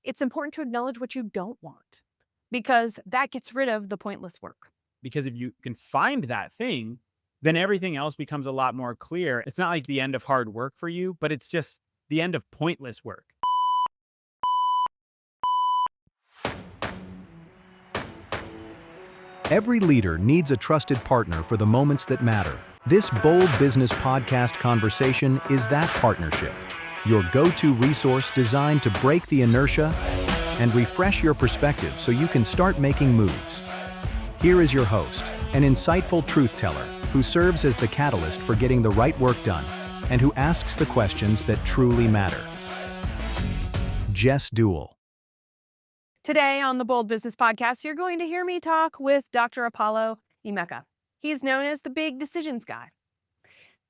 It's important to acknowledge what you don't want because that gets rid of the pointless work. Because if you can find that thing, then everything else becomes a lot more clear. It's not like the end of hard work for you, but it's just the end of pointless work. Every leader needs a trusted partner for the moments that matter. This Bold Business Podcast conversation is that partnership. Your go-to resource designed to break the inertia and refresh your perspective so you can start making moves. Here is your host, an insightful truth teller who serves as the catalyst for getting the right work done and who asks the questions that truly matter. Jess Dewell. Today on the Bold Business Podcast, you're going to hear me talk with Dr. Apollo Emeka. He's known as the big decisions guy.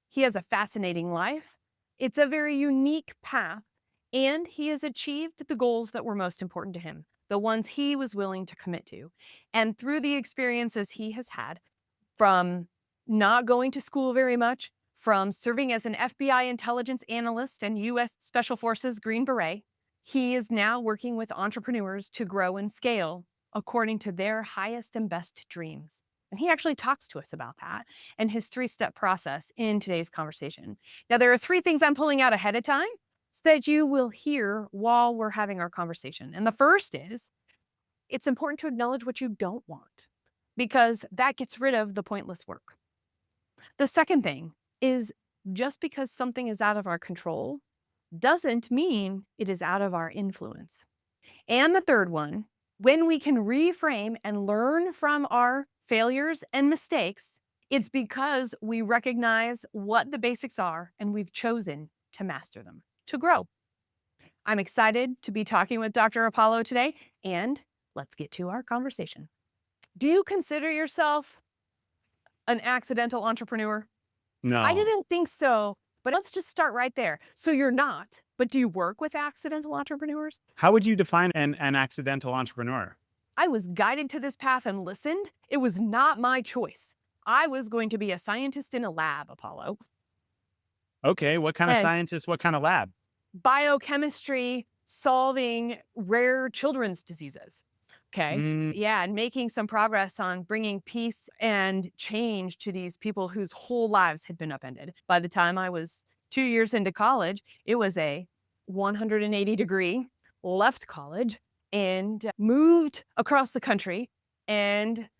He has a fascinating life. It's a very unique path, and he has achieved the goals that were most important to him, the ones he was willing to commit to. And through the experiences he has had, from not going to school very much, from serving as an FBI intelligence analyst and U.S. Special Forces Green Beret, he is now working with entrepreneurs to grow and scale according to their highest and best dreams. And he actually talks to us about that and his 3-step process in today's conversation. Now, there are 3 things I'm pulling out ahead of time so that you will hear while we're having our conversation. And the first is, it's important to acknowledge what you don't want because that gets rid of the pointless work. The second thing is, just because something is out of our control doesn't mean it is out of our influence. And the third one, when we can reframe and learn from our failures and mistakes, it's because we recognize what the basics are and we've chosen to master them, to grow. I'm excited to be talking with Dr. Apollo today, and let's get to our conversation. Do you consider yourself an accidental entrepreneur? I No. didn't think so, but let's just start right there. So you're not, but do you work with accidental entrepreneurs? How would you define an accidental entrepreneur? I was guided to this path and listened. It was not my choice. I was going to be a scientist in a lab, Apollo. Okay, what kind of And scientist, what kind of lab? biochemistry solving rare children's diseases. Okay. Mm, Yeah. And making some progress on bringing peace and change to these people whose whole lives had been upended. By the time I was 2 years into college, it was a 180-degree left college and moved across the country and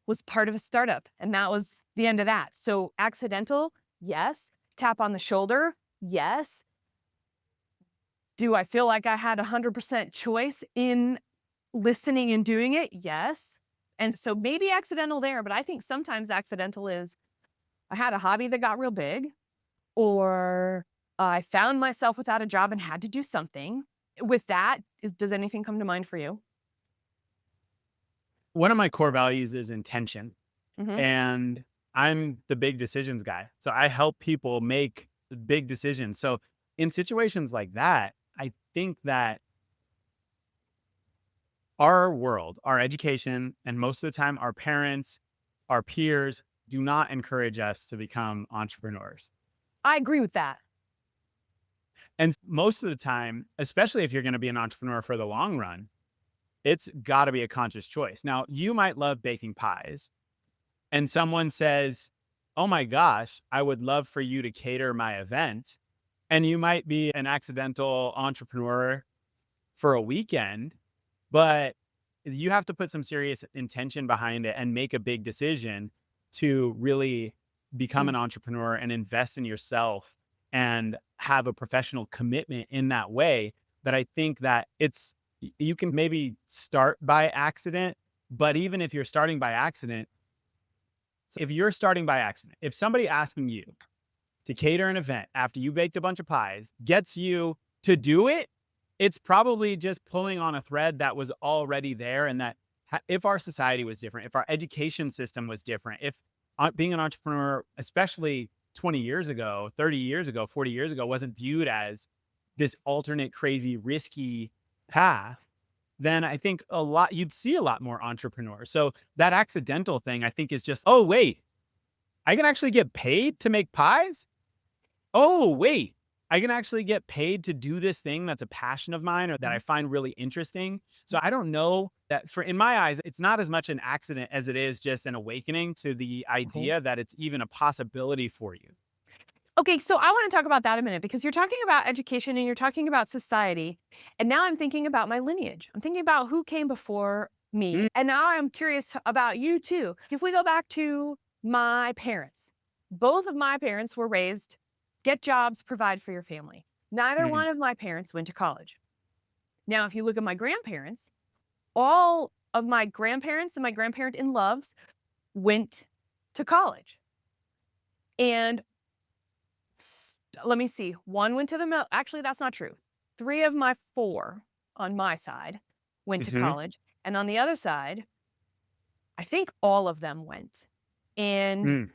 was part of a startup. And that was the end of that. So accidental, yes. Tap on the shoulder, yes. Do I feel like I had 100% choice in listening and doing it? Yes. And so maybe accidental there, but I think sometimes accidental is I had a hobby that got real big, or I found myself without a job and had to do something. With that, does anything come to mind for you? one of my core values is intention, Hmm. and I'm the big decisions guy. So I help people make big decisions. So in situations like that, I think that our world, our education, and most of the time our parents, our peers do not encourage us to become entrepreneurs. I agree with that. And most of the time, especially if you're going to be an entrepreneur for the long run, it's got to be a conscious choice. Now, you might love baking pies, and someone says, "Oh my gosh, I would love for you to cater my event." And you might be an accidental entrepreneur for a weekend, but you have to put some serious intention behind it and make a big decision to really become Mm. an entrepreneur and invest in yourself and have a professional commitment in that way. That I think that you can maybe start by accident, but even if you're starting by accident, if you're starting by accident, if somebody asking you to cater an event after you baked a bunch of pies gets you to do it, it's probably just pulling on a thread that was already there. And that if our society was different, if our education system was different, if being an entrepreneur, especially 20 years ago, 30 years ago, 40 years ago, wasn't viewed as this alternate, crazy, risky path, then I think you'd see a lot more entrepreneurs. So that accidental thing, I think, is just, oh, wait, I can actually get paid to make pies? Oh, wait, I can actually get paid to do this thing that's a passion of mine or that I find really interesting. So I don't know that in my eyes, it's not as much an accident as it is just an awakening to the Mhm. idea that it's even a possibility for you. Okay, so I want to talk about that a minute because you're talking about education and you're talking about society. And now I'm thinking about my lineage. I'm thinking about who came before me. Mm, And now I'm curious about you too. If we go back to my parents, both of my parents were raised, get jobs, provide for your family. Neither mhm, one of my parents went to college. Now, if you look at my grandparents, all of my grandparents and my grandparent in loves went to college. And let me see. One went to the actually, that's not true. 3 of my 4 on my side went to mhm, college, and on the other side, I think all of them went. And mm,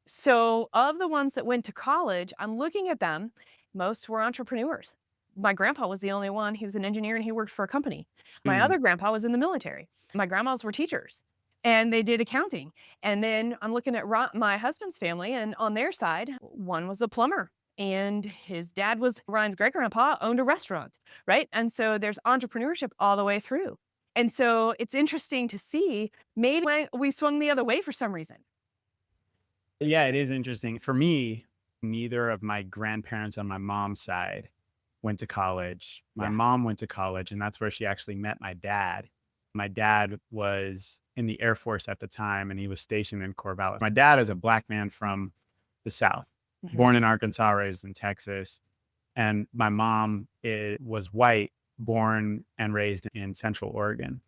so of the ones that went to college, I'm looking at them, most were entrepreneurs. My grandpa was the only one, he was an engineer and he worked for a company. My mm. other grandpa was in the military. My grandmas were teachers, and they did accounting. And then I'm looking at my husband's family, and on their side, one was a plumber, and his dad was Ryan's great grandpa owned a restaurant, right? And so there's entrepreneurship all the way through. And so it's interesting to see maybe we swung the other way for some reason. Yeah, it is interesting. For me, neither of my grandparents on my mom's side went to college. My Yeah. mom went to college, and that's where she actually met my dad. My dad was in the Air Force at the time, and he was stationed in Corvallis. My dad is a black man from the South, Mhm. born in Arkansas, raised in Texas. And my mom was white, born and raised in Central Oregon,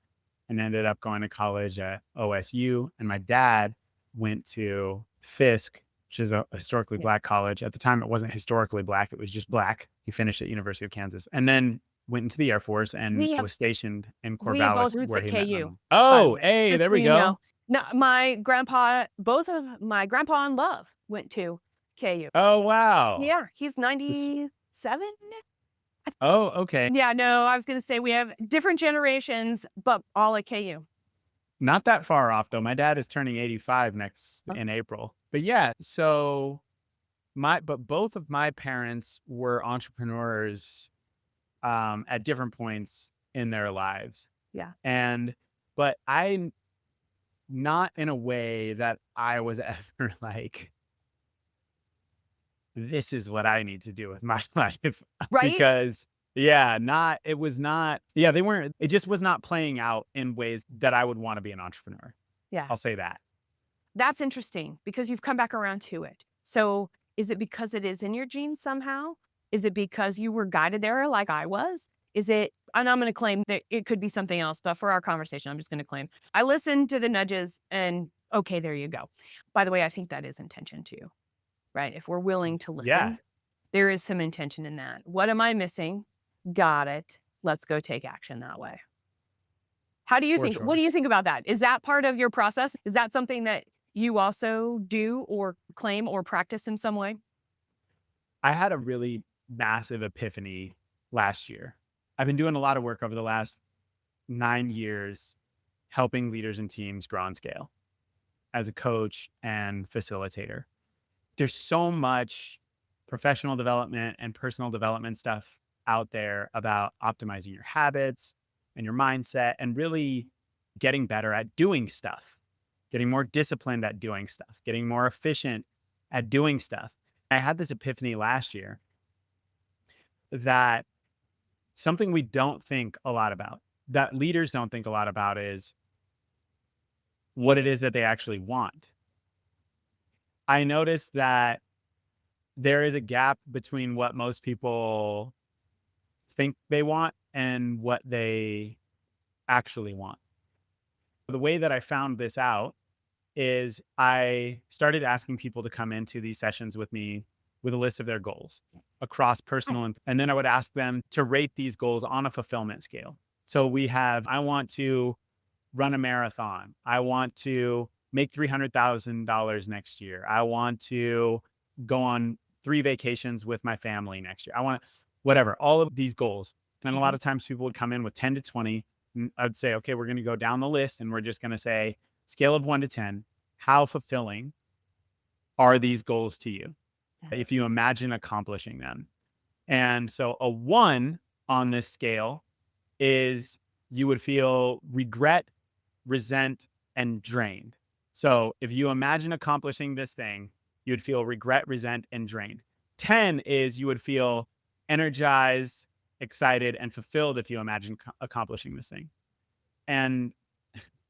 and ended up going to college at OSU. And my dad went to Fisk, which is a historically Yeah. black college. At the time, it wasn't historically black, it was just black. He finished at University of Kansas and then went into the Air Force and We have was stationed in We have Corvallis both roots where at he met my KU, mom. by the Oh, way, hey, just there so we you know. go. No, both of my grandpa in love went to KU. Oh, wow. Yeah, he's This 97? Oh, okay. Yeah, no, I was gonna say we have different generations, but all at KU. Not that far off though. My dad is turning 85 next Oh, in April. But yeah, so but both of my parents were entrepreneurs at different points in their lives. yeah. And but I not in a way that I was ever like, this is what I need to do with my life. Right? Because yeah, not it was not, yeah, they weren't, it just was not playing out in ways that I would want to be an entrepreneur. Yeah. I'll say that. That's interesting because you've come back around to it. So, is it because it is in your genes somehow? Is it because you were guided there like I was? Is it, and I'm gonna claim that it could be something else, but for our conversation, I'm just gonna claim I listened to the nudges and okay, there you go. By the way, I think that is intention too, right? If we're willing to Yeah, listen, there is some intention in that. What am I missing? Got it. Let's go take action that way. How do you for think? What sure. do you think about that? Is that part of your process? Is that something that you also do or claim or practice in some way? I had a really massive epiphany last year. I've been doing a lot of work over the last 9 years helping leaders and teams grow and scale as a coach and facilitator. There's so much professional development and personal development stuff out there about optimizing your habits and your mindset and really getting better at doing stuff, getting more disciplined at doing stuff, getting more efficient at doing stuff. I had this epiphany last year that something we don't think a lot about, that leaders don't think a lot about, is what it is that they actually want. I noticed that there is a gap between what most people think they want and what they actually want. The way that I found this out is I started asking people to come into these sessions with me with a list of their goals across Oh, personal and then I would ask them to rate these goals on a fulfillment scale. So we have, I want to run a marathon. I want to make $300,000 next year. I want to go on 3 vacations with my family next year. I want whatever, all of these goals. And a lot mhm. of times people would come in with 10 to 20. And I'd say, okay, we're going to go down the list and we're just going to say, scale of 1 to 10, how fulfilling are these goals to you? Yeah. If you imagine accomplishing them. And so a 1 on this scale is you would feel regret, resent, and drained. So if you imagine accomplishing this thing, you would feel regret, resent, and drained. 10 is you would feel energized, excited, and fulfilled if you imagine accomplishing this thing. And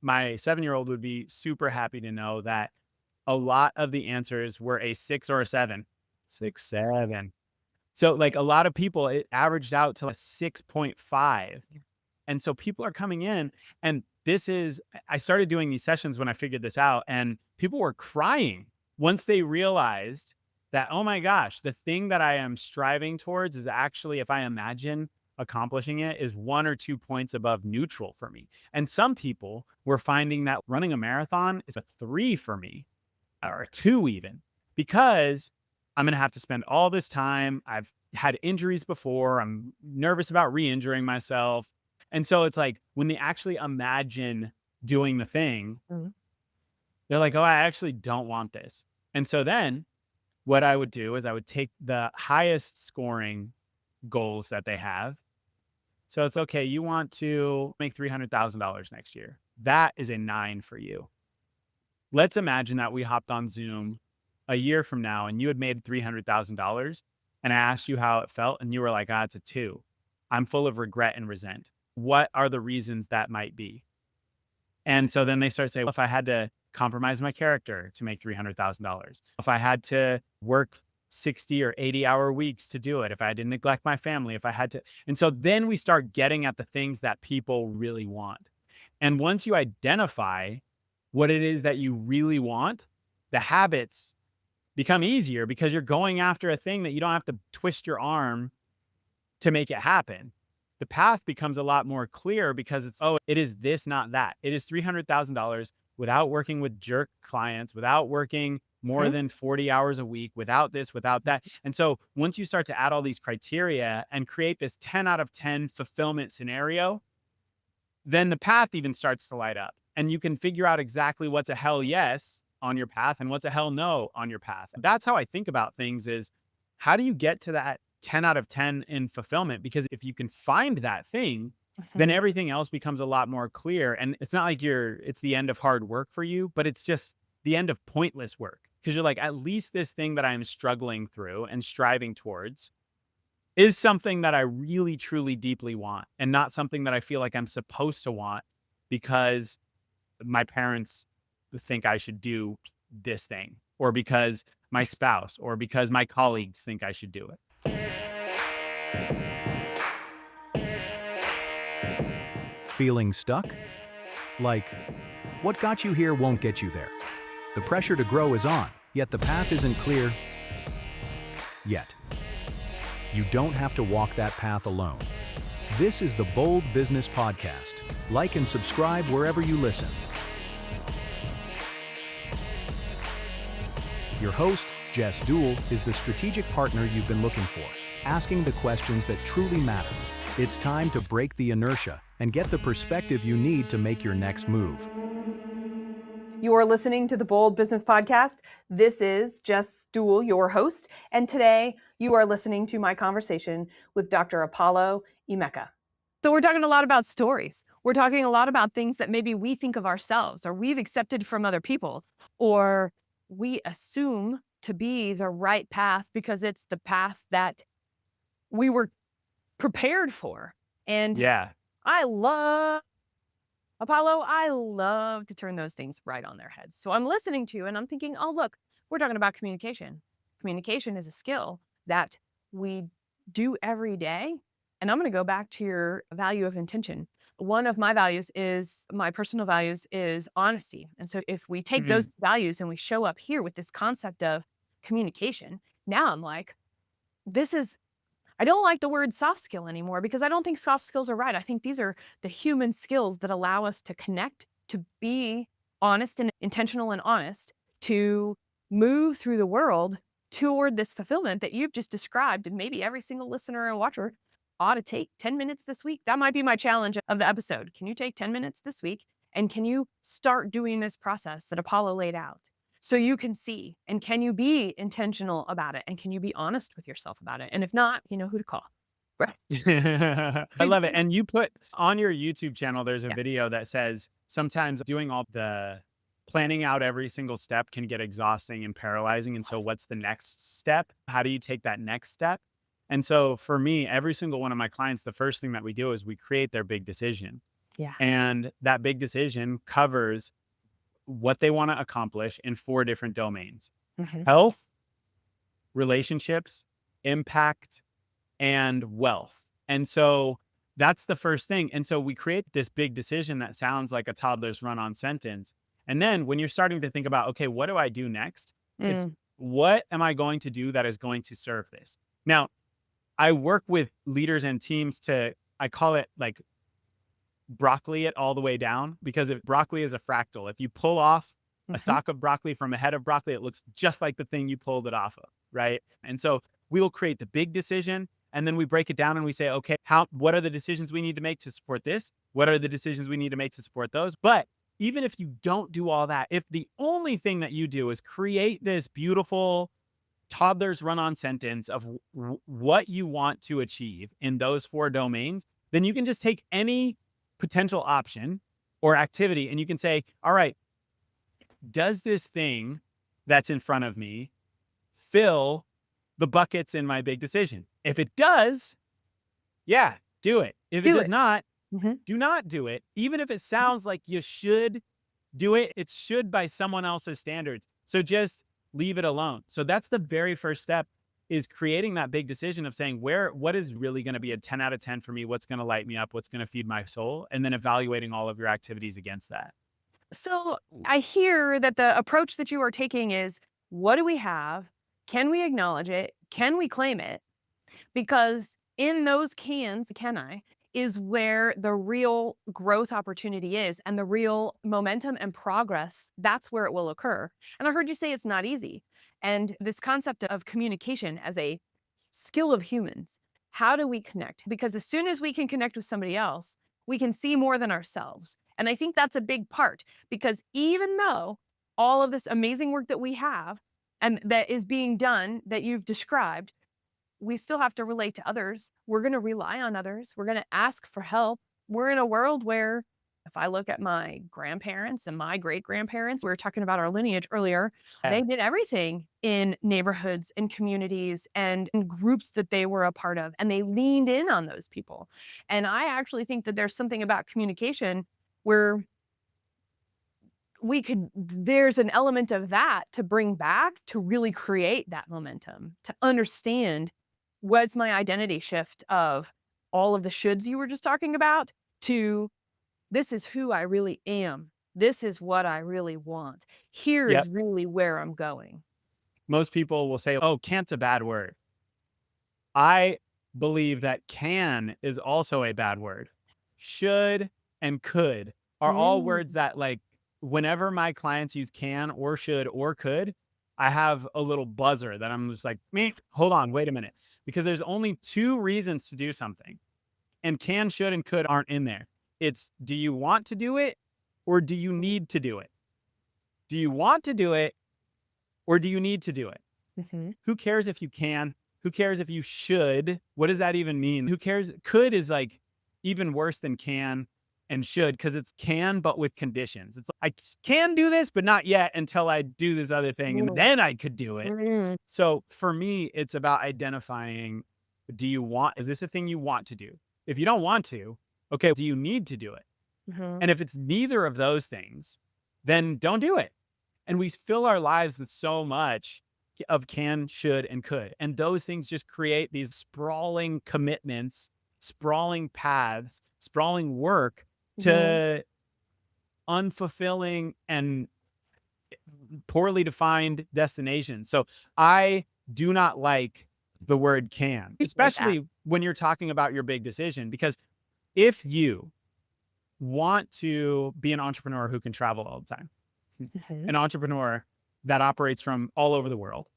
my 7-year-old would be super happy to know that a lot of the answers were a 6 or a 7. 6, 7. So like a lot of people, it averaged out to a 6.5. And so people are coming in, and I started doing these sessions when I figured this out, and people were crying once they realized that, oh my gosh, the thing that I am striving towards is actually, if I imagine accomplishing it, is 1 or 2 points above neutral for me. And some people were finding that running a marathon is a 3 for me, or a 2 even, because I'm going to have to spend all this time. I've had injuries before. I'm nervous about re-injuring myself. And so it's like when they actually imagine doing the thing, Mhm. they're like, oh, I actually don't want this. And so then what I would do is I would take the highest scoring goals that they have. So it's okay, you want to make $300,000 next year. That is a 9 for you. Let's imagine that we hopped on Zoom a year from now and you had made $300,000 and I asked you how it felt and you were like, it's a 2. I'm full of regret and resent. What are the reasons that might be? And so then they start saying, well, if I had to compromise my character to make $300,000, if I had to work 60 or 80-hour weeks to do it, if I had to neglect my family, if I had to. And so then we start getting at the things that people really want. And once you identify what it is that you really want, the habits become easier because you're going after a thing that you don't have to twist your arm to make it happen. The path becomes a lot more clear because it is this, not that. It is $300,000 without working with jerk clients, without working more than 40 hours a week, without this, without that. And so once you start to add all these criteria and create this 10 out of 10 fulfillment scenario, then the path even starts to light up and you can figure out exactly what's a hell yes on your path and what's a hell no on your path. That's how I think about things is how do you get to that 10 out of 10 in fulfillment? Because if you can find that thing, then everything else becomes a lot more clear. And it's not like it's the end of hard work for you, but it's just the end of pointless work. Because you're like, at least this thing that I'm struggling through and striving towards is something that I really, truly, deeply want and not something that I feel like I'm supposed to want because my parents think I should do this thing or because my spouse or because my colleagues think I should do it. Feeling stuck? Like, what got you here won't get you there. The pressure to grow is on, yet the path isn't clear yet. You don't have to walk that path alone. This is the Bold Business Podcast. Like and subscribe wherever you listen. Your host, Jess Dewell, is the strategic partner you've been looking for, asking the questions that truly matter. It's time to break the inertia and get the perspective you need to make your next move. You are listening to the Bold Business Podcast. This is Jess Dewell, your host, and today you are listening to my conversation with Dr. Apollo Emeka. So we're talking a lot about stories. We're talking a lot about things that maybe we think of ourselves or we've accepted from other people or we assume to be the right path because it's the path that we were prepared for. And Yeah. I love to turn those things right on their heads. So I'm listening to you and I'm thinking, oh, look, we're talking about communication. Communication is a skill that we do every day. And I'm going to go back to your value of intention. One of my personal values is honesty. And so if we take those values and we show up here with this concept of communication, now I'm like, I don't like the word soft skill anymore because I don't think soft skills are right. I think these are the human skills that allow us to connect, to be honest and intentional and honest, to move through the world toward this fulfillment that you've just described. And maybe every single listener and watcher ought to take 10 minutes this week. That might be my challenge of the episode. Can you take 10 minutes this week? And can you start doing this process that Apollo laid out? So you can see, and can you be intentional about it? And can you be honest with yourself about it? And if not, you know who to call. Right. I love it. And you put on your YouTube channel, there's a Yeah. video that says sometimes doing all the planning out every single step can get exhausting and paralyzing. And so what's the next step? How do you take that next step? And so for me, every single one of my clients, the first thing that we do is we create their big decision. Yeah. And that big decision covers what they want to accomplish in 4 different domains: Mhm. health, relationships, impact, and wealth. And so that's the first thing. And so we create this big decision that sounds like a toddler's run on sentence. And then when you're starting to think about, okay, what do I do next? It's Mm. what am I going to do that is going to serve this? Now, I work with leaders and teams I call it like broccoli it all the way down, because if broccoli is a fractal, if you pull off a Mhm. stalk of broccoli from a head of broccoli, it looks just like the thing you pulled it off of, right? And so we'll create the big decision, and then we break it down and we say, okay, what are the decisions we need to make to support this? What are the decisions we need to make to support those? But even if you don't do all that, if the only thing that you do is create this beautiful toddler's run on sentence of what you want to achieve in those 4 domains, then you can just take any potential option or activity and you can say, all right, does this thing that's in front of me fill the buckets in my big decision? If it does, yeah, do it. If it Do does it. not, Mhm. do not do it. Even if it sounds like you should do it, it should by someone else's standards. So just leave it alone. So that's the very first step, is creating that big decision of saying what is really going to be a 10 out of 10 for me? What's going to light me up? What's going to feed my soul? And then evaluating all of your activities against that. So I hear that the approach that you are taking is, what do we have? Can we acknowledge it? Can we claim it? Because in those can I, is where the real growth opportunity is, and the real momentum and progress, that's where it will occur. And I heard you say it's not easy. And this concept of communication as a skill of humans, how do we connect? Because as soon as we can connect with somebody else, we can see more than ourselves. And I think that's a big part, because even though all of this amazing work that we have and that is being done that you've described, we still have to relate to others. We're going to rely on others. We're going to ask for help. We're in a world where, if I look at my grandparents and my great grandparents, we were talking about our lineage earlier, Yeah. they did everything in neighborhoods and communities and in groups that they were a part of, and they leaned in on those people. And I actually think that there's something about communication where there's an element of that to bring back to really create that momentum, to understand what's my identity shift of all of the shoulds you were just talking about, to this is who I really am. This is what I really want. Here Yep. is really where I'm going. Most people will say, oh, can't's a bad word. I believe that can is also a bad word. Should and could are all words Mm. that, like, whenever my clients use can or should or could, I have a little buzzer that I'm just like, me, hold on, wait a minute. Because there's only 2 reasons to do something. And can, should, and could aren't in there. It's, do you want to do it or do you need to do it? Do you want to do it or do you need to do it? Mhm. Who cares if you can? Who cares if you should? What does that even mean? Who cares? Could is like even worse than can and should, because it's can, but with conditions. It's like, I can do this, but not yet until I do this other thing. And Mm. then I could do it. Mm. So for me, it's about identifying, is this a thing you want to do? If you don't want to, okay, do you need to do it? Mhm. And if it's neither of those things, then don't do it. And we fill our lives with so much of can, should, and could. And those things just create these sprawling commitments, sprawling paths, sprawling work Mhm. to unfulfilling and poorly defined destinations. So I do not like the word can, Appreciate that. especially when you're talking about your big decision, because if you want to be an entrepreneur who can travel all the time, Mhm. an entrepreneur that operates from all over the world,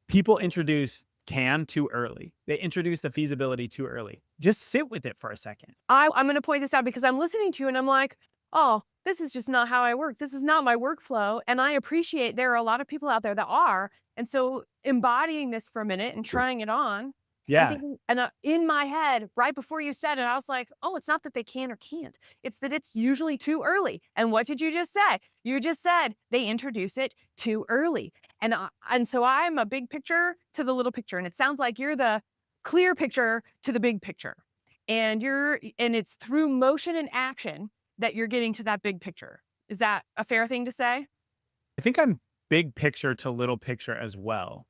people introduce can too early. They introduce the feasibility too early. Just sit with it for a second. I'm going to point this out because I'm listening to you and I'm like, oh, this is just not how I work. This is not my workflow. And I appreciate there are a lot of people out there that are. And so embodying this for a minute and trying it on, I'm Yeah. thinking, and in my head, right before you said it, I was like, oh, it's not that they can or can't. It's that it's usually too early. And what did you just say? You just said they introduce it too early. And so I'm a big picture to the little picture. And it sounds like you're the clear picture to the big picture. And it's through motion and action that you're getting to that big picture. Is that a fair thing to say? I think I'm big picture to little picture as well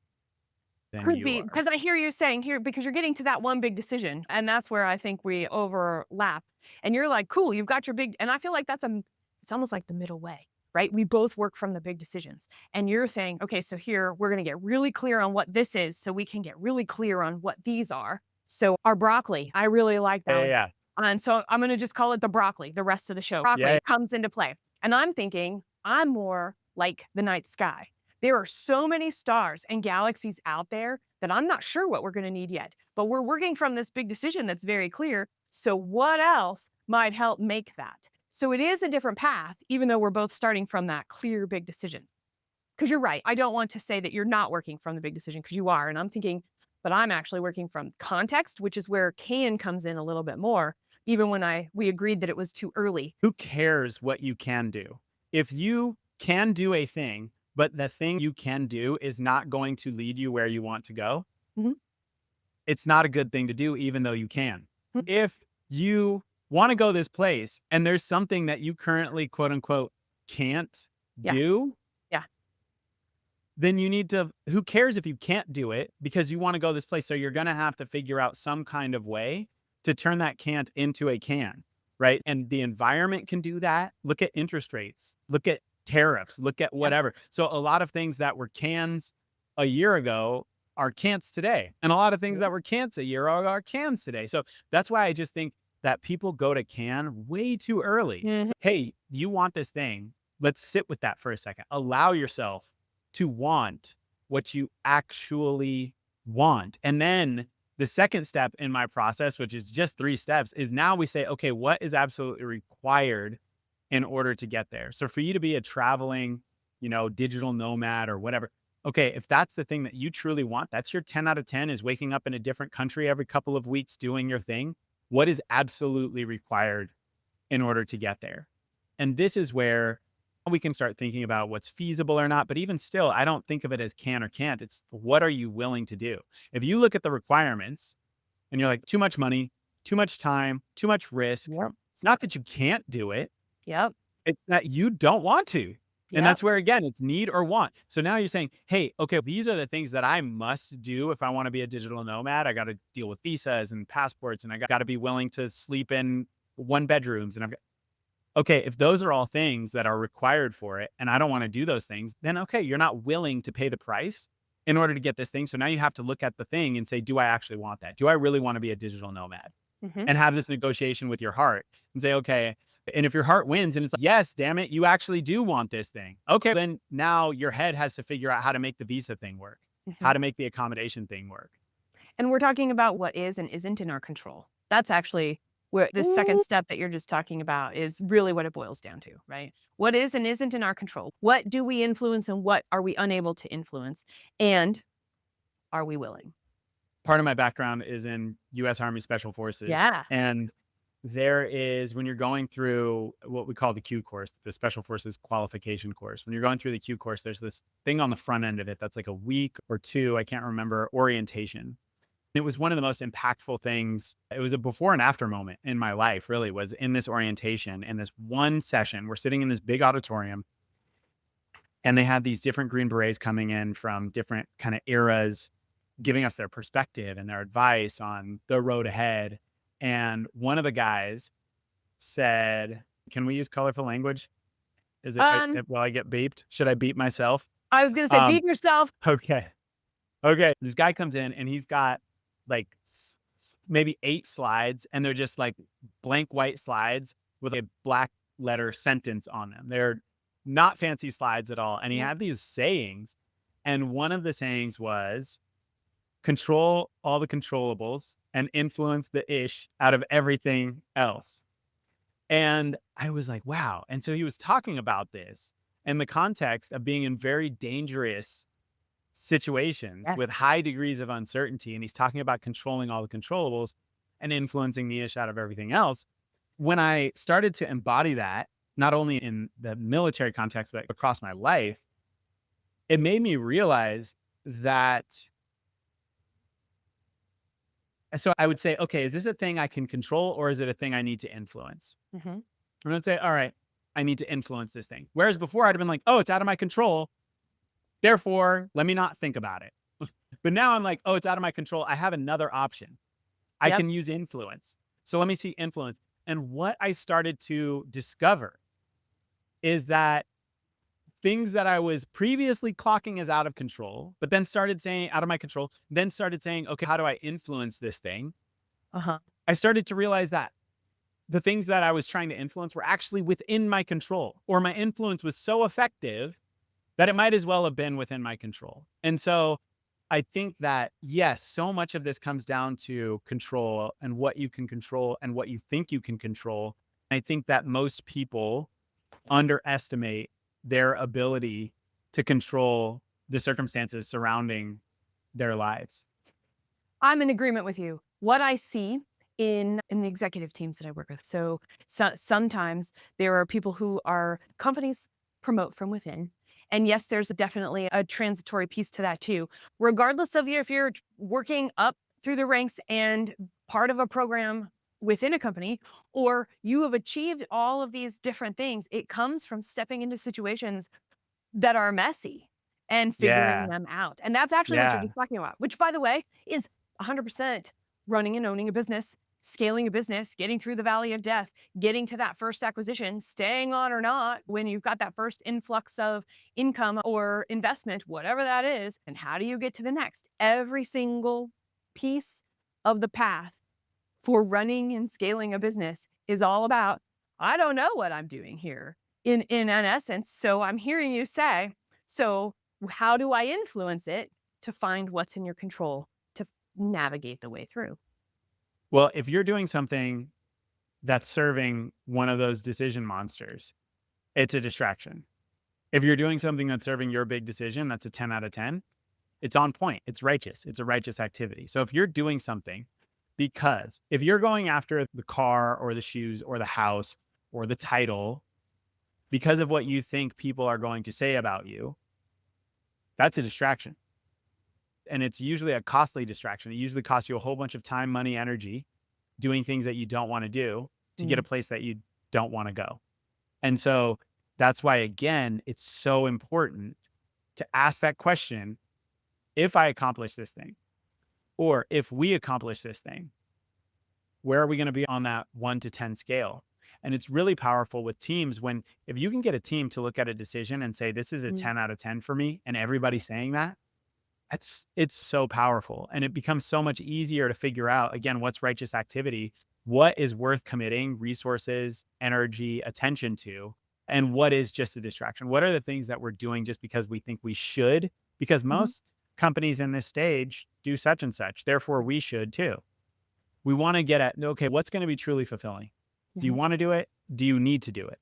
than Could you be, are. because I hear you saying here because you're getting to that one big decision, and that's where I think we overlap. And you're like, "Cool, you've got your big," and I feel like it's almost like the middle way, right? We both work from the big decisions. And you're saying, "Okay, so here we're gonna get really clear on what this is so we can get really clear on what these are." So our broccoli, I really like that Yeah, one. yeah, And so I'm gonna just call it the broccoli the rest of the show. yeah. Broccoli comes into play. And I'm thinking I'm more like the night sky. There are so many stars and galaxies out there that I'm not sure what we're going to need yet. But we're working from this big decision that's very clear. So, what else might help make that? So, it is a different path, even though we're both starting from that clear big decision. Because you're right. I don't want to say that you're not working from the big decision because you are. And I'm thinking, but I'm actually working from context, which is where can comes in a little bit more, even when we agreed that it was too early. Who cares what you can do? If you can do a thing, but the thing you can do is not going to lead you where you want to go, Mhm. it's not a good thing to do, even though you can. Mhm. If you want to go this place and there's something that you currently, quote unquote, can't Yeah. do, Yeah. then you need to, who cares if you can't do it because you want to go this place? So you're going to have to figure out some kind of way to turn that can't into a can, right? And the environment can do that. Look at interest rates, look at tariffs, look at Yeah. whatever. So a lot of things that were cans a year ago are can'ts today. And a lot of things Yeah. that were can'ts a year ago are cans today. So that's why I just think that people go to can way too early. Mhm. Hey, you want this thing? Let's sit with that for a second. Allow yourself to want what you actually want. And then the second step in my process, which is just 3 steps, is now we say, okay, what is absolutely required in order to get there? So for you to be a traveling, digital nomad or whatever, okay, if that's the thing that you truly want, that's your 10 out of 10 is waking up in a different country every couple of weeks doing your thing. What is absolutely required in order to get there? And this is where we can start thinking about what's feasible or not. But even still, I don't think of it as can or can't. It's what are you willing to do? If you look at the requirements and you're like, too much money, too much time, too much risk, Yep. it's not that you can't do it, Yep. it's that you don't want to. And Yep. that's where, again, it's need or want. So now you're saying, hey, okay, these are the things that I must do if I want to be a digital nomad. I got to deal with visas and passports, and I got to be willing to sleep in 1 bedrooms. And okay, if those are all things that are required for it, and I don't want to do those things, then okay, you're not willing to pay the price in order to get this thing. So now you have to look at the thing and say, do I actually want that? Do I really want to be a digital nomad? Mhm. And have this negotiation with your heart and say, okay. And if your heart wins and it's like, yes, damn it, you actually do want this thing. Okay, then now your head has to figure out how to make the visa thing work, how Mhm. to make the accommodation thing work. And we're talking about what is and isn't in our control. That's actually where the second step that you're just talking about is really what it boils down to, right? What is and isn't in our control? What do we influence and what are we unable to influence? And are we willing? Part of my background is in US Army Special Forces. Yeah. And there is, when you're going through what we call the Q course, the Special Forces qualification course, when you're going through the Q course, there's this thing on the front end of it that's like a week or 2, I can't remember, orientation. It was one of the most impactful things. It was a before and after moment in my life, really, was in this orientation. In this one session, we're sitting in this big auditorium, and they had these different Green Berets coming in from different kind of eras, giving us their perspective and their advice on the road ahead. And one of the guys said, "Can we use colorful language? Is it, Um, will I get beeped? Should I beep myself?" I was gonna say, Um, beep yourself. okay. Okay. This guy comes in and he's got like maybe 8 slides, and they're just like blank white slides with a black letter sentence on them. They're not fancy slides at all. And he Yep. had these sayings. And one of the sayings was, control all the controllables and influence the ish out of everything else. And I was like, wow. And so he was talking about this in the context of being in very dangerous situations Yes. with high degrees of uncertainty. And he's talking about controlling all the controllables and influencing the ish out of everything else. When I started to embody that, not only in the military context, but across my life, it made me realize that. So I would say, okay, is this a thing I can control or is it a thing I need to influence? Hmm. I'm going to say, all right, I need to influence this thing. Whereas before I'd have been like, oh, it's out of my control. Therefore, let me not think about it. But now I'm like, oh, it's out of my control. I have another option. I Yep. can use influence. So let me see influence. And what I started to discover is that things that I was previously clocking as out of control, but then started saying out of my control, then started saying, okay, how do I influence this thing? Uh-huh. I started to realize that the things that I was trying to influence were actually within my control, or my influence was so effective that it might as well have been within my control. And so I think that, yes, so much of this comes down to control and what you can control and what you think you can control. I think that most people underestimate their ability to control the circumstances surrounding their lives. I'm in agreement with you. What I see in the executive teams that I work with. So sometimes there are people who are companies promote from within. And yes, there's definitely a transitory piece to that too. Regardless of if you're working up through the ranks and part of a program within a company, or you have achieved all of these different things, it comes from stepping into situations that are messy and figuring Yeah. them out. And that's actually what you're Yeah. just talking about, which, by the way, is 100% running and owning a business, scaling a business, getting through the valley of death, getting to that first acquisition, staying on or not when you've got that first influx of income or investment, whatever that is. And how do you get to the next? Every single piece of the path for running and scaling a business is all about, I don't know what I'm doing here in an essence. So I'm hearing you say, so how do I influence it to find what's in your control to navigate the way through? Well, if you're doing something that's serving one of those decision monsters, it's a distraction. If you're doing something that's serving your big decision, that's a 10 out of 10. It's on point. It's righteous. It's a righteous activity. So if you're doing something, because if you're going after the car or the shoes or the house or the title because of what you think people are going to say about you, that's a distraction. And it's usually a costly distraction. It usually costs you a whole bunch of time, money, energy doing things that you don't want to do to get a Mm. place that you don't want to go. And so that's why, again, it's so important to ask that question: if I accomplish this thing, or if we accomplish this thing, where are we going to be on that 1 to 10 scale? And it's really powerful with teams when, if you can get a team to look at a decision and say, this is a Mm. 10 out of 10 for me, and everybody's saying that, it's so powerful. And it becomes so much easier to figure out, again, what's righteous activity, what is worth committing resources, energy, attention to, and what is just a distraction. What are the things that we're doing just because we think we should? Because Mhm. most companies in this stage do such and such, therefore we should too. We want to get at, okay, what's going to be truly fulfilling? Do you Mhm. want to do it? Do you need to do it?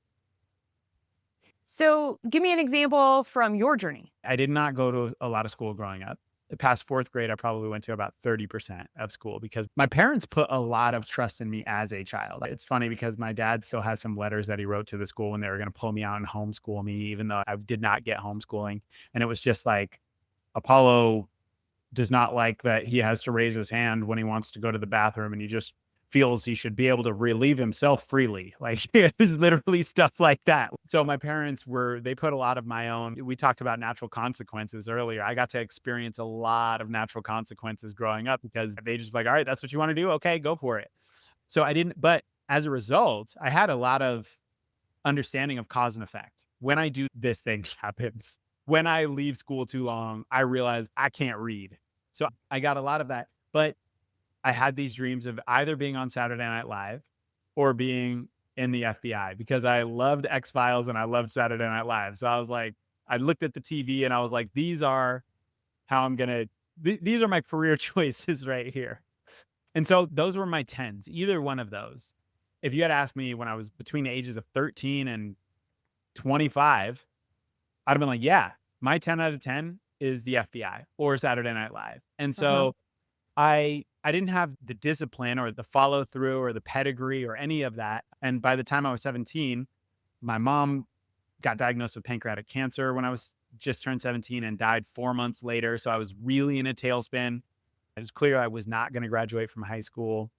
So give me an example from your journey. I did not go to a lot of school growing up. Past fourth grade, I probably went to about 30% of school because my parents put a lot of trust in me as a child. It's funny because my dad still has some letters that he wrote to the school when they were going to pull me out and homeschool me, even though I did not get homeschooling. And it was just like, Apollo does not like that he has to raise his hand when he wants to go to the bathroom, and he just feels he should be able to relieve himself freely. Like it was literally stuff like that. So my parents they put a lot of my own, we talked about natural consequences earlier. I got to experience a lot of natural consequences growing up because they just like, all right, that's what you want to do. Okay, go for it. So I didn't, but as a result, I had a lot of understanding of cause and effect. When I do this thing happens. When I leave school too long, I realize I can't read. So I got a lot of that. But I had these dreams of either being on Saturday Night Live or being in the FBI because I loved X Files and I loved Saturday Night Live. So I was like, I looked at the TV and I was like, these are how I'm going to, these are my career choices right here. And so those were my 10s, either one of those. if you had asked me when I was between the ages of 13 and 25, I'd have been like, yeah, my 10 out of 10 is the FBI or Saturday Night Live. And Uh-huh. so I didn't have the discipline or the follow through or the pedigree or any of that. And by the time I was 17, my mom got diagnosed with pancreatic cancer when I was just turned 17 and died 4 months later. So I was really in a tailspin. It was clear I was not going to graduate from high school.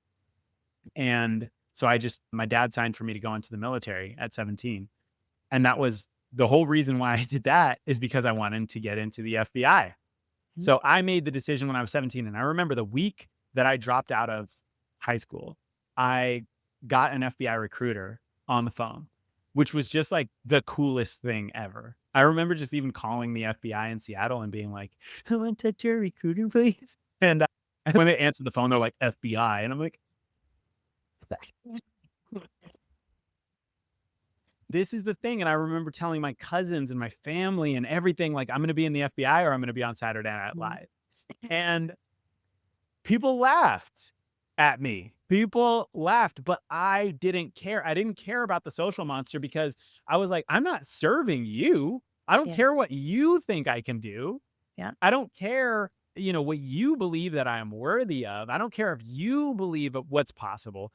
And so my dad signed for me to go into the military at 17. And that was the whole reason why I did that, is because I wanted to get into the FBI. Mhm. So I made the decision when I was 17. And I remember the week that I dropped out of high school, I got an FBI recruiter on the phone, which was just like the coolest thing ever. I remember just even calling the FBI in Seattle and being like, "I want to talk to a recruiter, please." And when they answered the phone, they're like, FBI. And I'm like, this is the thing. And I remember telling my cousins and my family and everything, like, I'm going to be in the FBI or I'm going to be on Saturday Night Live. And people laughed at me. People laughed, but I didn't care. I didn't care about the social monster because I was like, I'm not serving you. I don't Yeah. care what you think I can do. Yeah. I don't care, what you believe that I am worthy of. I don't care if you believe of what's possible.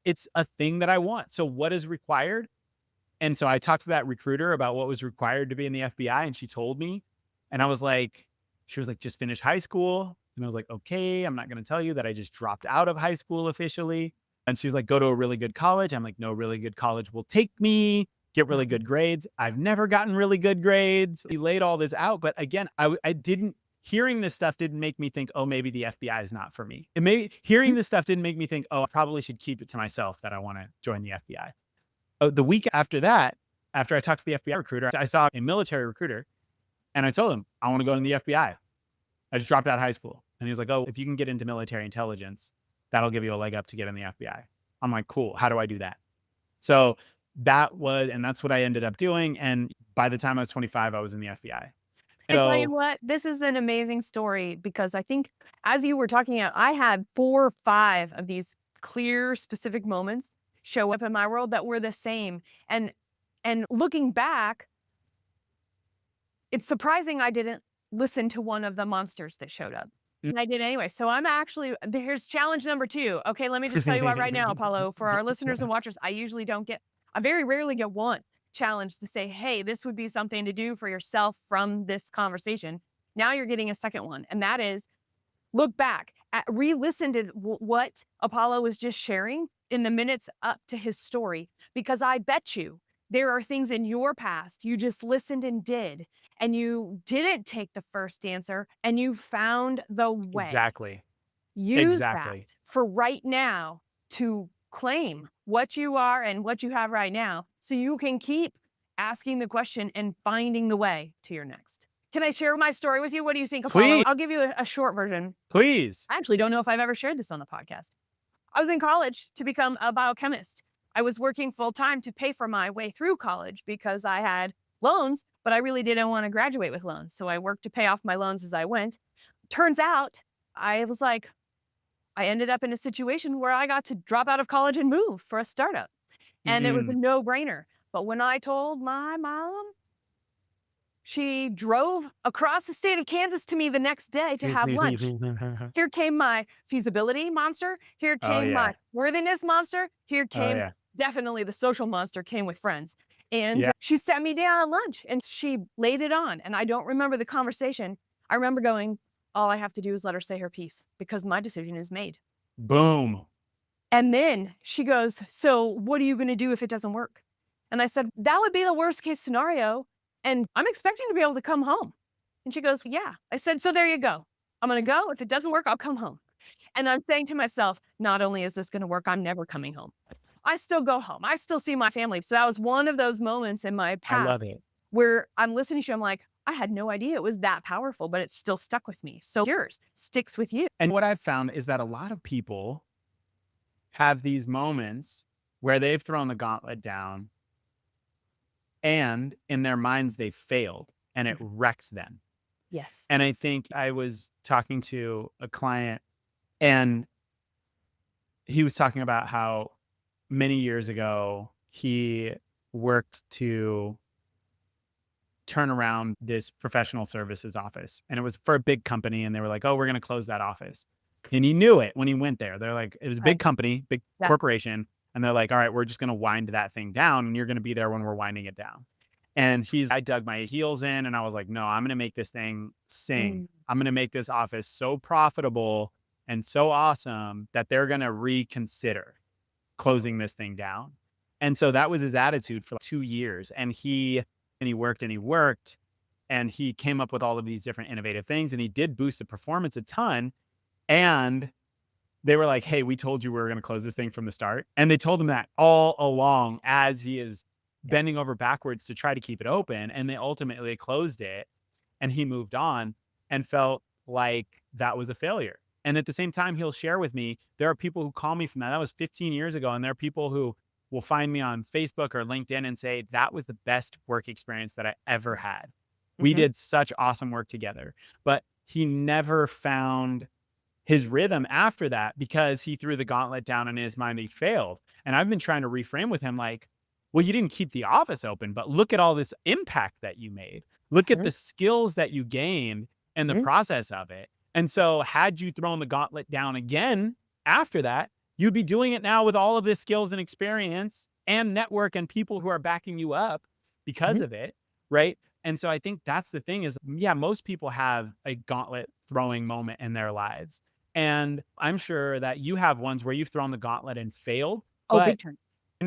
It's a thing that I want. So what is required? And so I talked to that recruiter about what was required to be in the FBI, and she told me, and she was like, just finish high school. And I was like, okay, I'm not going to tell you that I just dropped out of high school officially. And she's like, go to a really good college. I'm like, no really good college will take me. Get really good grades. I've never gotten really good grades. He laid all this out. But again, I didn't, hearing this stuff didn't make me think, oh, maybe the FBI is not for me. And maybe hearing this stuff didn't make me think, oh, I probably should keep it to myself that I want to join the FBI. The week after that, after I talked to the FBI recruiter, I saw a military recruiter and I told him, I want to go into the FBI. I just dropped out of high school. And he was like, oh, if you can get into military intelligence, that'll give you a leg up to get in the FBI. I'm like, cool. How do I do that? So that's what I ended up doing. And by the time I was 25, I was in the FBI. I tell you So what, this is an amazing story because I think as you were talking out, I had 4 or 5 of these clear, specific moments show up in my world that were the same. And looking back, it's surprising I didn't listen to one of the monsters that showed up. And I did anyway. So here's challenge number 2. Okay, let me just tell you what right now, Apollo, for our listeners and watchers, I very rarely get one challenge to say, hey, this would be something to do for yourself from this conversation. Now you're getting a second one, and that is look back, re-listen to what Apollo was just sharing in the minutes up to his story, because I bet you there are things in your past you just listened and did, and you didn't take the first answer, and you found the way. exactly. Use that Exactly. for right now to claim what you are and what you have right now so you can keep asking the question and finding the way to your next. Can I share my story with you? What do you think, Apollo? Please, I'll give you a short version. please. I actually don't know if I've ever shared this on the podcast. I was in college to become a biochemist. I was working full time to pay for my way through college because I had loans, but I really didn't want to graduate with loans. So I worked to pay off my loans as I went. Turns out I ended up in a situation where I got to drop out of college and move for a startup. And it was a Mm. no-brainer. But when I told my mom, she drove across the state of Kansas to me the next day to have lunch. Here came my feasibility monster. Here Oh came yeah. my worthiness monster. Here Oh came yeah. definitely the social monster came with friends. And Yeah. she sat me down at lunch and she laid it on. And I don't remember the conversation. I remember going, all I have to do is let her say her piece because my decision is made. Boom. And then she goes, so what are you going to do if it doesn't work? And I said, that would be the worst case scenario. And I'm expecting to be able to come home. And she goes, yeah. I said, so there you go. I'm going to go. If it doesn't work, I'll come home. And I'm saying to myself, not only is this going to work, I'm never coming home. I still go home. I still see my family. So that was one of those moments in my I past love it. where I'm listening to you. I'm like, I had no idea it was that powerful, but it's still stuck with me. So yours sticks with you. And what I've found is that a lot of people have these moments where they've thrown the gauntlet down and in their minds they failed and it wrecked them. Yes. And I think I was talking to a client and he was talking about how many years ago, he worked to turn around this professional services office. And it was for a big company. And they were like, oh, we're going to close that office. And he knew it when he went there. They're like, it was a big Right. company, big Yeah. corporation. And they're like, all right, we're just going to wind that thing down. And you're going to be there when we're winding it down. And I dug my heels in and I was like, no, I'm going to make this thing sing. Mm. I'm going to make this office so profitable and so awesome that they're going to reconsider closing this thing down. And so that was his attitude for like 2 years. And he worked and he worked and he came up with all of these different innovative things and he did boost the performance a ton. And they were like, hey, we told you we were going to close this thing from the start. And they told him that all along as he is bending over backwards to try to keep it open. And they ultimately closed it and he moved on and felt like that was a failure. And at the same time, he'll share with me, there are people who call me from that. That was 15 years ago. And there are people who will find me on Facebook or LinkedIn and say, that was the best work experience that I ever had. We did such awesome work together. But he never found his rhythm after that because he threw the gauntlet down and in his mind, he failed. And I've been trying to reframe with him like, well, you didn't keep the office open, but look at all this impact that you made. Look at the skills that you gained and the process of it. And so had you thrown the gauntlet down again after that, you'd be doing it now with all of this skills and experience and network and people who are backing you up because of it. Right. And so I think that's the thing is, yeah, most people have a gauntlet throwing moment in their lives. And I'm sure that you have ones where you've thrown the gauntlet and failed. Oh, But big turn.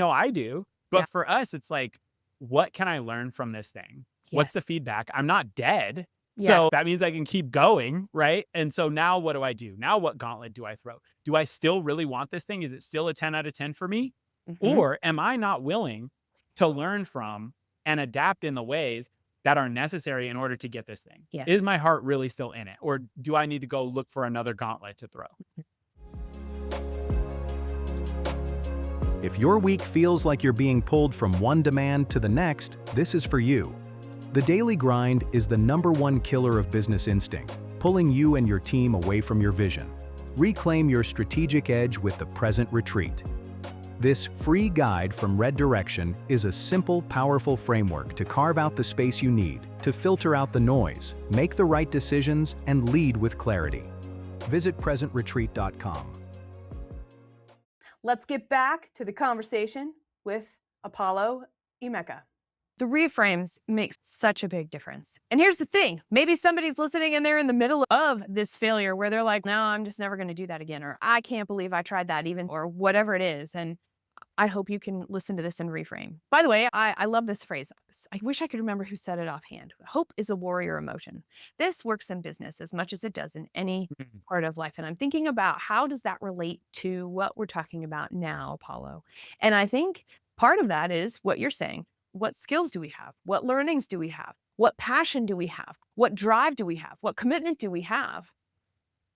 I do. But Yeah. for us, it's like, what can I learn from this thing? What's the Yes. feedback? I'm not dead. Yes. So that means I can keep going, right? And so now what do I do? Now what gauntlet do I throw? Do I still really want this thing? Is it still a 10 out of 10 for me? Or am I not willing to learn from and adapt in the ways that are necessary in order to get this thing? Yes. Is my heart really still in it? Or do I need to go look for another gauntlet to throw? If your week feels like you're being pulled from one demand to the next, this is for you. The daily grind is the #1 killer of business instinct, pulling you and your team away from your vision. Reclaim your strategic edge with the Present Retreat. This free guide from Red Direction is a simple, powerful framework to carve out the space you need, to filter out the noise, make the right decisions, and lead with clarity. Visit presentretreat.com. Let's get back to the conversation with Apollo Emeka. The reframes make such a big difference. And here's the thing, maybe somebody's listening and they're in the middle of this failure where they're like, no, I'm just never going to do that again. Or I can't believe I tried that even, or whatever it is. And I hope you can listen to this and reframe. By the way, I love this phrase. I wish I could remember who said it offhand. Hope is a warrior emotion. This works in business as much as it does in any part of life. And I'm thinking about how does that relate to what we're talking about now, Apollo? And I think part of that is what you're saying. What skills do we have? What learnings do we have? What passion do we have? What drive do we have? What commitment do we have?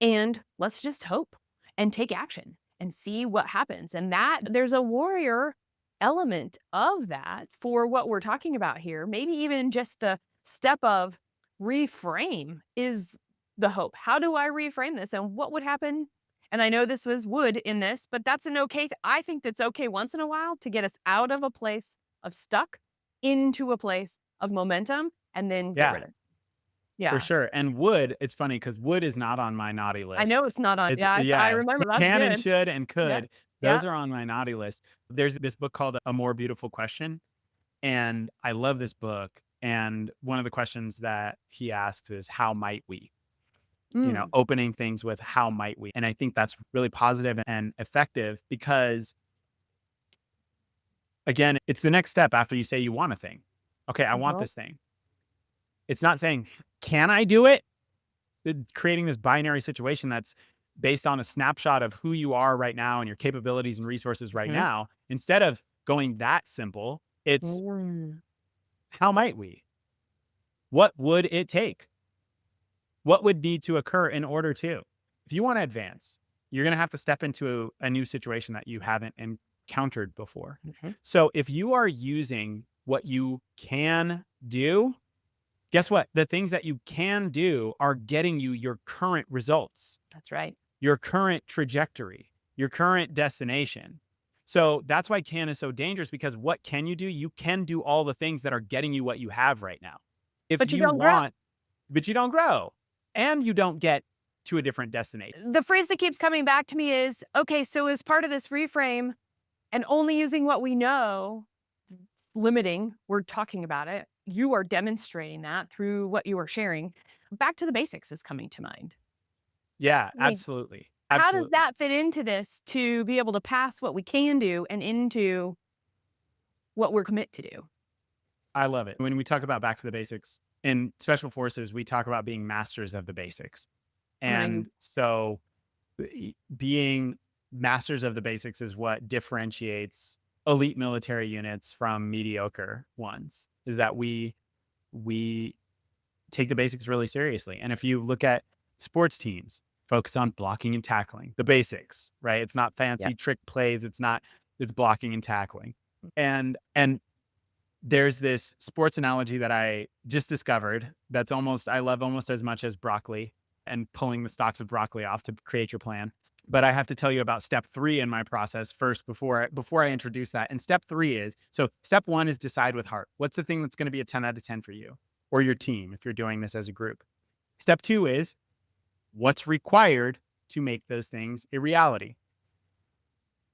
And let's just hope and take action and see what happens. And that there's a warrior element of that for what we're talking about here. Maybe even just the step of reframe is the hope. How do I reframe this and what would happen? And I know this was wood in this, but that's an okay. I think that's okay once in a while to get us out of a place of stuck into a place of momentum and then get rid of it. Yeah. For sure. And wood, it's funny because wood is not on my naughty list. I know it's not on. It's, I remember that's can good. and should and could. Yeah. Those are on my naughty list. There's this book called A More Beautiful Question. And I love this book. And one of the questions that he asks is, how might we? Opening things with how might we? And I think that's really positive and effective because, again, it's the next step after you say you want a thing. Okay, I want this thing. It's not saying, can I do it? It's creating this binary situation that's based on a snapshot of who you are right now and your capabilities and resources right now. Instead of going that simple, it's how might we? What would it take? What would need to occur in order to? If you want to advance, you're going to have to step into a new situation that you haven't encountered before. So if you are using what you can do, guess what? The things that you can do are getting you your current results. That's right. Your current trajectory, your current destination. So that's why can is so dangerous, because what can you do? You can do all the things that are getting you what you have right now. If But you you don't grow. want, but you don't grow and you don't get to a different destination. The phrase that keeps coming back to me is, okay, so as part of this reframe and only using what we know, limiting, we're talking about it. You are demonstrating that through what you are sharing. Back to the basics is coming to mind. Yeah, Like, absolutely. how does Absolutely. that fit into this to be able to pass what we can do and into what we're commit to do? I love it. When we talk about back to the basics in special forces, we talk about being masters of the basics. Right. And so being masters of the basics is what differentiates elite military units from mediocre ones, is that we take the basics really seriously. And if you look at sports teams, focus on blocking and tackling, the basics, right? It's not Yeah. fancy trick plays, it's blocking and tackling. And there's this sports analogy that I just discovered that's I love almost as much as broccoli and pulling the stalks of broccoli off to create your plan. But I have to tell you about step 3 in my process first before I introduce that. And step 3 is, so step 1 is decide with heart. What's the thing that's going to be a 10 out of 10 for you or your team if you're doing this as a group? Step 2 is what's required to make those things a reality.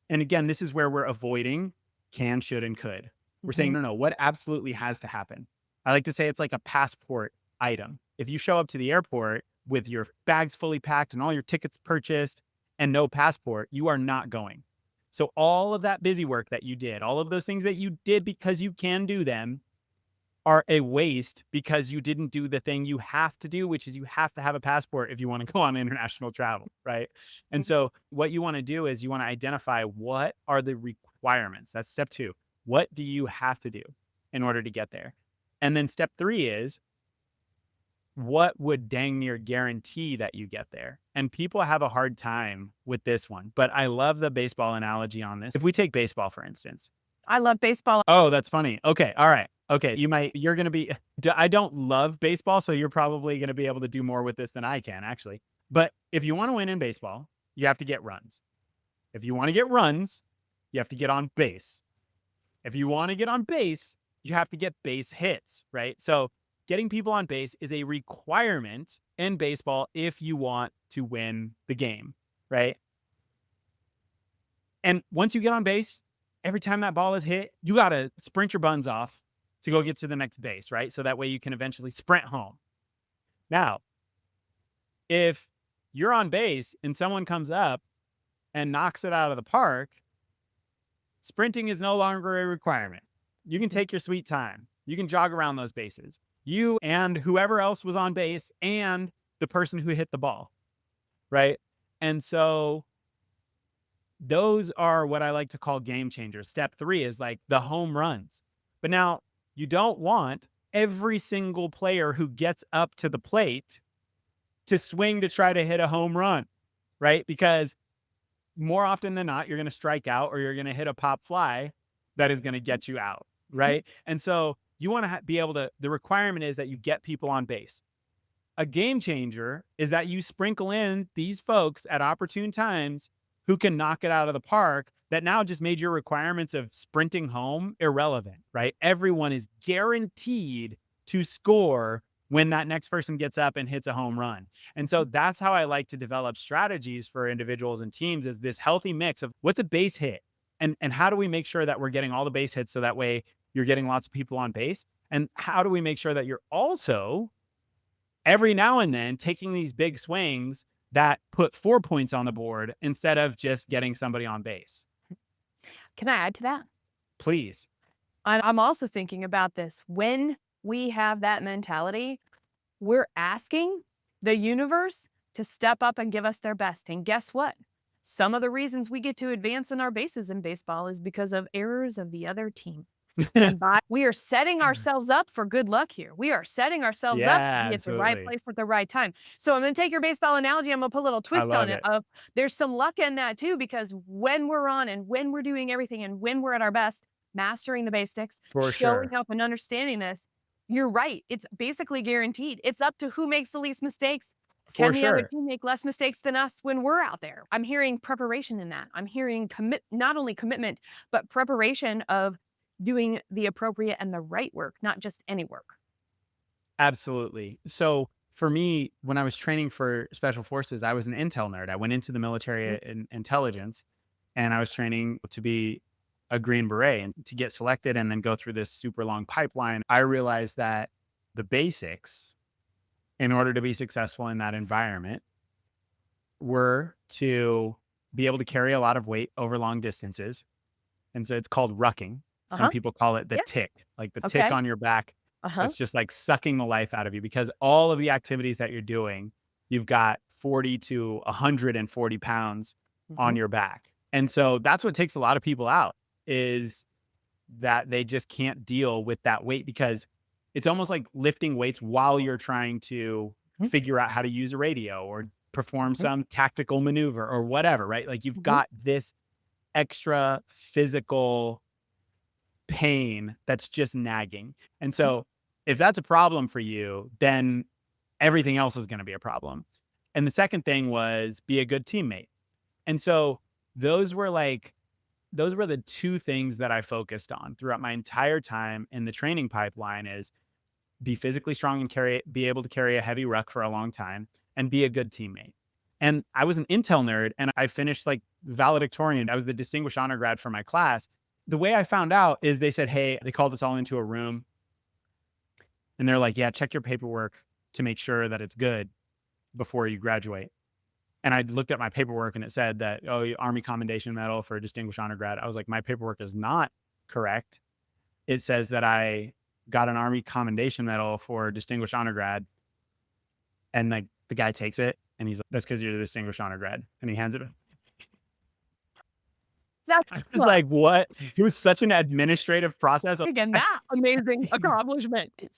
And again, this is where we're avoiding can, should, and could. We're saying, no, what absolutely has to happen? I like to say it's like a passport item. If you show up to the airport with your bags fully packed and all your tickets purchased and no passport, you are not going. So all of that busy work that you did, all of those things that you did because you can do them, are a waste because you didn't do the thing you have to do, which is you have to have a passport if you want to go on international travel, right? And so what you want to do is you want to identify what are the requirements. That's step 2. What do you have to do in order to get there? And then step 3 is what would dang near guarantee that you get there? And people have a hard time with this one, but I love the baseball analogy on this. If we take baseball, for instance. I love baseball. Oh, that's funny. Okay. All right. Okay. You're going to be, I don't love baseball, so you're probably going to be able to do more with this than I can, actually. But if you want to win in baseball, you have to get runs. If you want to get runs, you have to get on base. If you want to get on base, you have to get base hits, right? So getting people on base is a requirement in baseball if you want to win the game, right? And once you get on base, every time that ball is hit, you got to sprint your buns off to go get to the next base, right? So that way you can eventually sprint home. Now, if you're on base and someone comes up and knocks it out of the park, sprinting is no longer a requirement. You can take your sweet time. You can jog around those bases. You and whoever else was on base and the person who hit the ball, right? And so those are what I like to call game changers. Step 3 is like the home runs. But now you don't want every single player who gets up to the plate to swing to try to hit a home run, right? Because more often than not, you're going to strike out or you're going to hit a pop fly that is going to get you out, right? And so you want to be able to, the requirement is that you get people on base. A game changer is that you sprinkle in these folks at opportune times who can knock it out of the park, that now just made your requirements of sprinting home irrelevant, right? Everyone is guaranteed to score when that next person gets up and hits a home run. And so that's how I like to develop strategies for individuals and teams, is this healthy mix of what's a base hit and how do we make sure that we're getting all the base hits so that way you're getting lots of people on base? And how do we make sure that you're also every now and then taking these big swings that put 4 points on the board instead of just getting somebody on base? Can I add to that? Please. I'm also thinking about this. When we have that mentality, we're asking the universe to step up and give us their best. And guess what? Some of the reasons we get to advance in our bases in baseball is because of errors of the other team. And we are setting ourselves up for good luck here. We are setting ourselves up Yeah, to be at the right absolutely. place at the right time. So I'm going to take your baseball analogy. I'm going to put a little I twist on love it. it. There's some luck in that too, because when we're on and when we're doing everything and when we're at our best, mastering the basics, For showing sure. up and understanding this, you're right. It's basically guaranteed. It's up to who makes the least mistakes For Can the other sure. team make less mistakes than us when we're out there? I'm hearing preparation in that. I'm hearing not only commitment, but preparation of doing the appropriate and the right work, not just any work. Absolutely. So for me, when I was training for special forces, I was an intel nerd. I went into the Mhm. military intelligence, and I was training to be a Green Beret and to get selected and then go through this super long pipeline. I realized that the basics, in order to be successful in that environment, were to be able to carry a lot of weight over long distances. And so it's called rucking. Some Uh-huh. people call it the Yeah. tick, like the tick Okay. on your back. Uh-huh. That's just like sucking the life out of you because all of the activities that you're doing, you've got 40 to 140 pounds on Mhm. your back. And so that's what takes a lot of people out is that they just can't deal with that weight because it's almost like lifting weights while you're trying to Mhm. figure out how to use a radio or perform Mhm. some tactical maneuver or whatever, right? Like you've Mhm. got this extra physical pain that's just nagging. And Mhm. so if that's a problem for you, then everything else is going to be a problem. And the second thing was be a good teammate. And so those were like those were the two things that I focused on throughout my entire time in the training pipeline is be physically strong and be able to carry a heavy ruck for a long time and be a good teammate. And I was an Intel nerd and I finished like valedictorian. I was the distinguished honor grad for my class. The way I found out is they said, hey, they called us all into a room and they're like, yeah, check your paperwork to make sure that it's good before you graduate. And I looked at my paperwork and it said that, oh, Army Commendation Medal for a distinguished honor grad. I was like, my paperwork is not correct. It says that I got an Army Commendation Medal for distinguished honor grad. And like the guy takes it and he's like, that's because you're the distinguished honor grad. And he hands it. That's I was look, like, what? It was such an administrative process. again, that amazing accomplishment. Oh,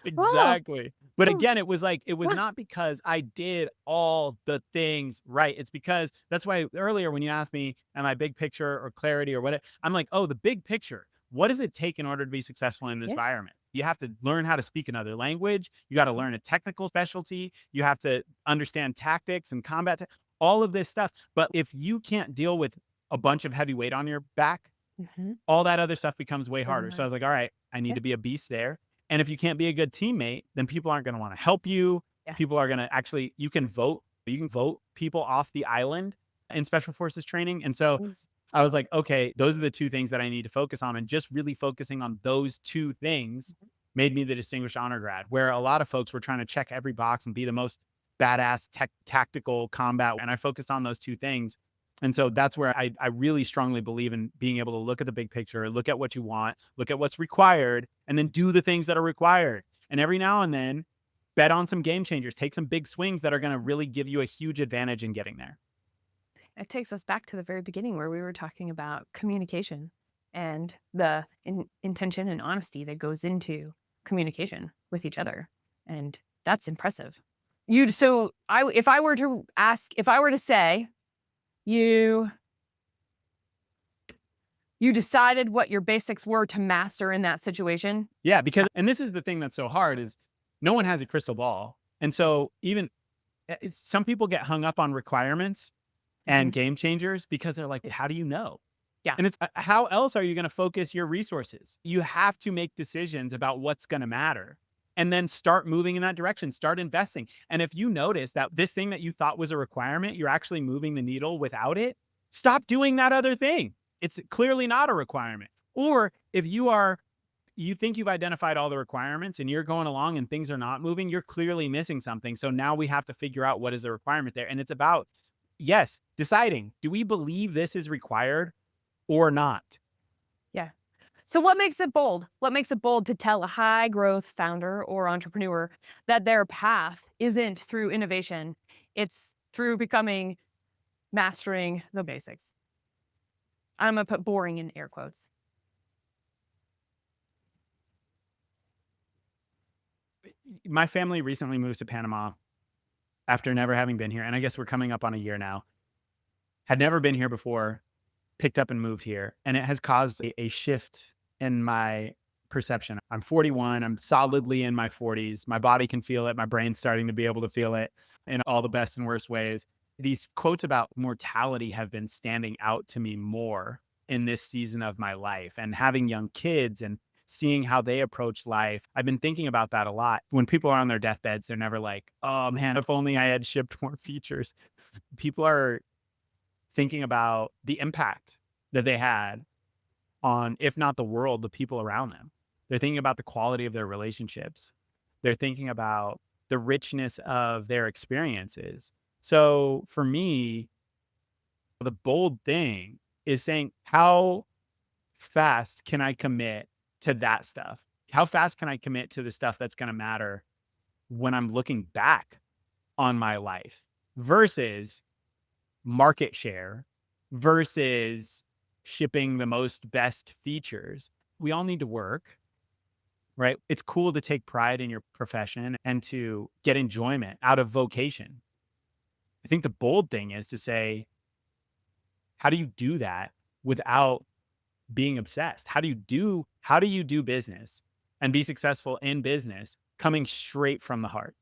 Exactly. But oh, again, it was like, it was oh, not because I did all the things right. It's because that's why earlier when you asked me, am I big picture or clarity or what, I'm like, oh, the big picture. What does it take in order to be successful in this yeah. environment? You have to learn how to speak another language. You got to learn a technical specialty. You have to understand tactics and combat, all of this stuff. But if you can't deal with a bunch of heavy weight on your back, Mhm. all that other stuff becomes way Doesn't harder. So I matter. was like, all right, I need Yeah. to be a beast there. And if you can't be a good teammate, then people aren't going to want to help you. Yeah. People are going to actually, you can vote people off the island in special forces training. And so Mm. I was like, okay, those are the two things that I need to focus on. And just really focusing on those two things made me the distinguished honor grad, where a lot of folks were trying to check every box and be the most badass tactical combat. And I focused on those two things. And so that's where I really strongly believe in being able to look at the big picture, look at what you want, look at what's required, and then do the things that are required. And every now and then, bet on some game changers, take some big swings that are going to really give you a huge advantage in getting there. It takes us back to the very beginning where we were talking about communication and the intention and honesty that goes into communication with each other. And that's impressive. If I were to ask, if I were to say, you you decided what your basics were to master in that situation. Yeah, because and this is the thing that's so hard is no one has a crystal ball. And so even some people get hung up on requirements and Mhm. game changers because they're like, how do you know? Yeah. And it's how else are you going to focus your resources? You have to make decisions about what's going to matter and then start moving in that direction, start investing. And if you notice that this thing that you thought was a requirement, you're actually moving the needle without it, stop doing that other thing. It's clearly not a requirement. Or if you think you've identified all the requirements and you're going along and things are not moving, you're clearly missing something. So now we have to figure out what is the requirement there. And it's about, yes, deciding, do we believe this is required or not? Yeah. So what makes it bold? What makes it bold to tell a high growth founder or entrepreneur that their path isn't through innovation, it's through mastering the basics? I'm going to put boring in air quotes. My family recently moved to Panama after never having been here. And I guess we're coming up on a year now. Had never been here before, picked up and moved here. And it has caused a shift in my perception. I'm 41. I'm solidly in my 40s. My body can feel it. My brain's starting to be able to feel it in all the best and worst ways. These quotes about mortality have been standing out to me more in this season of my life, and having young kids and seeing how they approach life. I've been thinking about that a lot. When people are on their deathbeds, they're never like, oh man, if only I had shipped more features. People are thinking about the impact that they had on, if not the world, the people around them. They're thinking about the quality of their relationships. They're thinking about the richness of their experiences. So for me, the bold thing is saying, how fast can I commit to that stuff? How fast can I commit to the stuff that's going to matter when I'm looking back on my life versus market share versus shipping the most best features? We all need to work, right? It's cool to take pride in your profession and to get enjoyment out of vocation. I think the bold thing is to say, how do you do that without being obsessed? How do you do business and be successful in business coming straight from the heart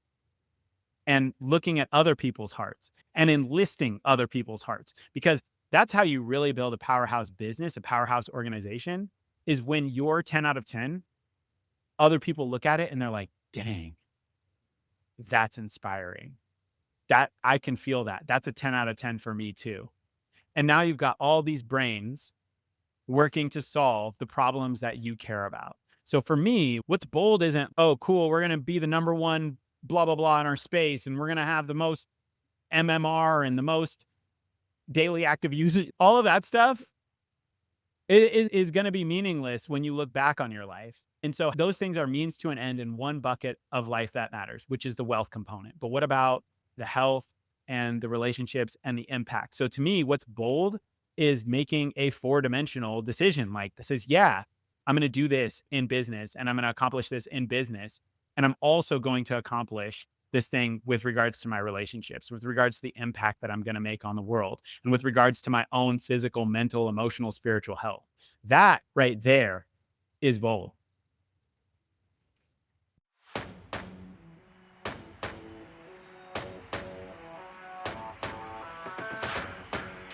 and looking at other people's hearts and enlisting other people's hearts? Because that's how you really build a powerhouse business, a powerhouse organization, is when you're 10 out of 10, other people look at it and they're like, dang, that's inspiring. That I can feel that. That's a 10 out of 10 for me too. And now you've got all these brains working to solve the problems that you care about. So for me, what's bold isn't, oh, cool, we're going to be the number one blah, blah, blah in our space, and we're going to have the most MMR and the most daily active users. All of that stuff is going to be meaningless when you look back on your life. And so those things are means to an end in one bucket of life that matters, which is the wealth component. But what about the health and the relationships and the impact? So to me, what's bold is making a 4-dimensional decision. Like, this is, yeah, I'm going to do this in business and I'm going to accomplish this in business. And I'm also going to accomplish this thing with regards to my relationships, with regards to the impact that I'm going to make on the world, and with regards to my own physical, mental, emotional, spiritual health. That right there is bold.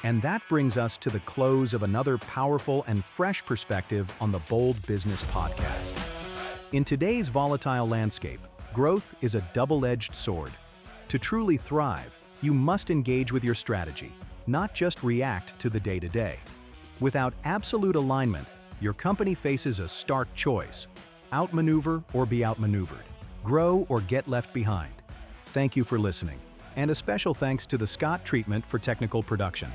And that brings us to the close of another powerful and fresh perspective on the Bold Business Podcast. In today's volatile landscape, growth is a double-edged sword. To truly thrive, you must engage with your strategy, not just react to the day-to-day. Without absolute alignment, your company faces a stark choice: outmaneuver or be outmaneuvered, grow or get left behind. Thank you for listening. And a special thanks to the Scott Treatment for technical production.